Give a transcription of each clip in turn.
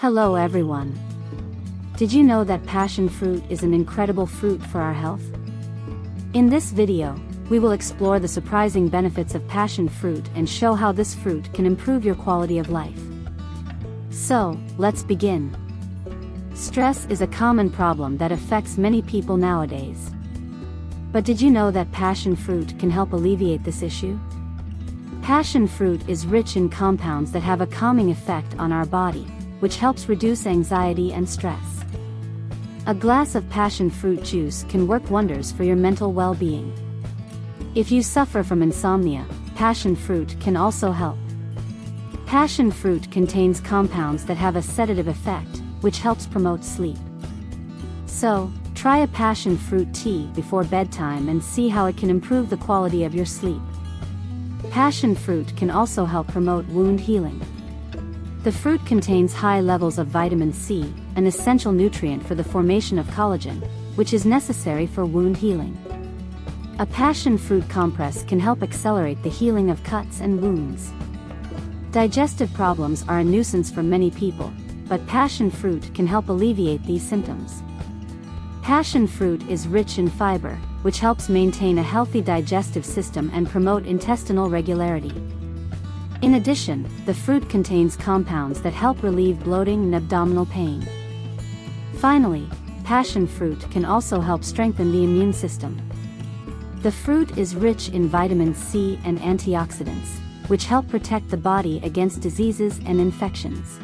Hello everyone. Did you know that passion fruit is an incredible fruit for our health? In this video, we will explore the surprising benefits of passion fruit and show how this fruit can improve your quality of life. So, let's begin. Stress is a common problem that affects many people nowadays. But did you know that passion fruit can help alleviate this issue? Passion fruit is rich in compounds that have a calming effect on our body, which helps reduce anxiety and stress. A glass of passion fruit juice can work wonders for your mental well-being. If you suffer from insomnia, passion fruit can also help. Passion fruit contains compounds that have a sedative effect, which helps promote sleep. So, try a passion fruit tea before bedtime and see how it can improve the quality of your sleep. Passion fruit can also help promote wound healing. The fruit contains high levels of vitamin C, an essential nutrient for the formation of collagen, which is necessary for wound healing. A passion fruit compress can help accelerate the healing of cuts and wounds. Digestive problems are a nuisance for many people, but passion fruit can help alleviate these symptoms. Passion fruit is rich in fiber, which helps maintain a healthy digestive system and promote intestinal regularity. In addition, the fruit contains compounds that help relieve bloating and abdominal pain. Finally, passion fruit can also help strengthen the immune system. The fruit is rich in vitamin C and antioxidants, which help protect the body against diseases and infections.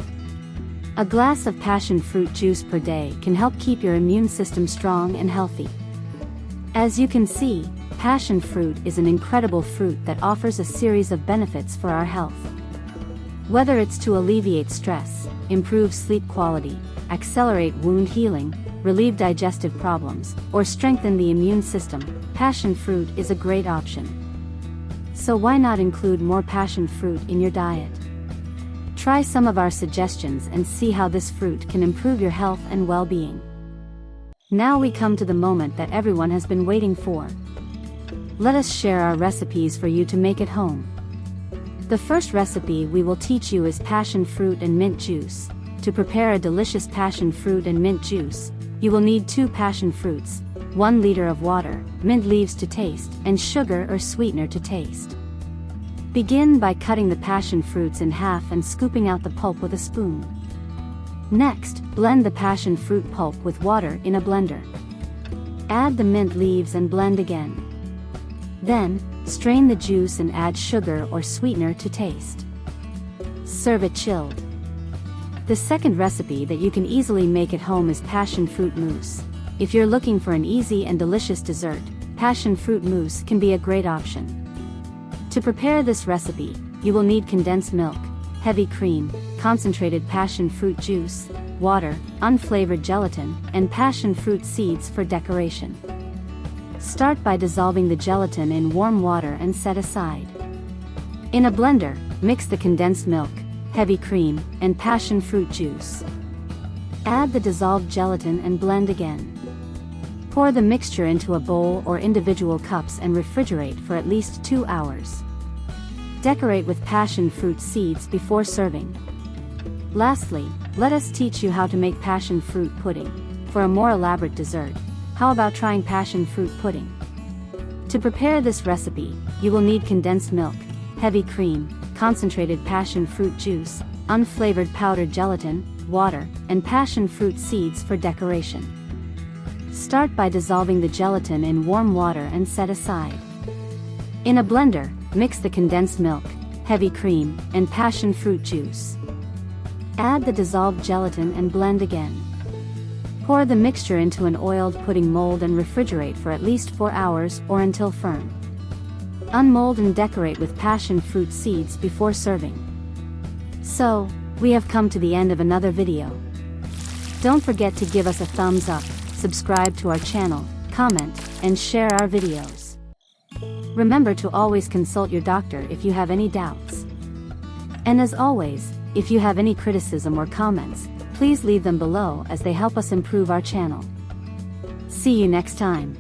A glass of passion fruit juice per day can help keep your immune system strong and healthy. As you can see, passion fruit is an incredible fruit that offers a series of benefits for our health. Whether it's to alleviate stress, improve sleep quality, accelerate wound healing, relieve digestive problems, or strengthen the immune system, passion fruit is a great option. So why not include more passion fruit in your diet? Try some of our suggestions and see how this fruit can improve your health and well-being. Now we come to the moment that everyone has been waiting for. Let us share our recipes for you to make at home. The first recipe we will teach you is passion fruit and mint juice. To prepare a delicious passion fruit and mint juice, you will need 2 passion fruits, 1 liter of water, mint leaves to taste, and sugar or sweetener to taste. Begin by cutting the passion fruits in half and scooping out the pulp with a spoon. Next, blend the passion fruit pulp with water in a blender. Add the mint leaves and blend again. Then, strain the juice and add sugar or sweetener to taste. Serve it chilled. The second recipe that you can easily make at home is passion fruit mousse. If you're looking for an easy and delicious dessert, passion fruit mousse can be a great option. To prepare this recipe, you will need condensed milk, heavy cream, concentrated passion fruit juice, water, unflavored gelatin, and passion fruit seeds for decoration. Start by dissolving the gelatin in warm water and set aside. In a blender, mix the condensed milk, heavy cream, and passion fruit juice. Add the dissolved gelatin and blend again. Pour the mixture into a bowl or individual cups and refrigerate for at least 2 hours. Decorate with passion fruit seeds before serving. Lastly, let us teach you how to make passion fruit pudding. For a more elaborate dessert, how about trying passion fruit pudding? To prepare this recipe, you will need condensed milk, heavy cream, concentrated passion fruit juice, unflavored powdered gelatin, water, and passion fruit seeds for decoration. Start by dissolving the gelatin in warm water and set aside. In a blender, mix the condensed milk, heavy cream, and passion fruit juice. Add the dissolved gelatin and blend again. Pour the mixture into an oiled pudding mold and refrigerate for at least 4 hours or until firm. Unmold and decorate with passion fruit seeds before serving. So, we have come to the end of another video. Don't forget to give us a thumbs up, subscribe to our channel, comment, and share our videos. Remember to always consult your doctor if you have any doubts. And as always, if you have any criticism or comments, please leave them below as they help us improve our channel. See you next time.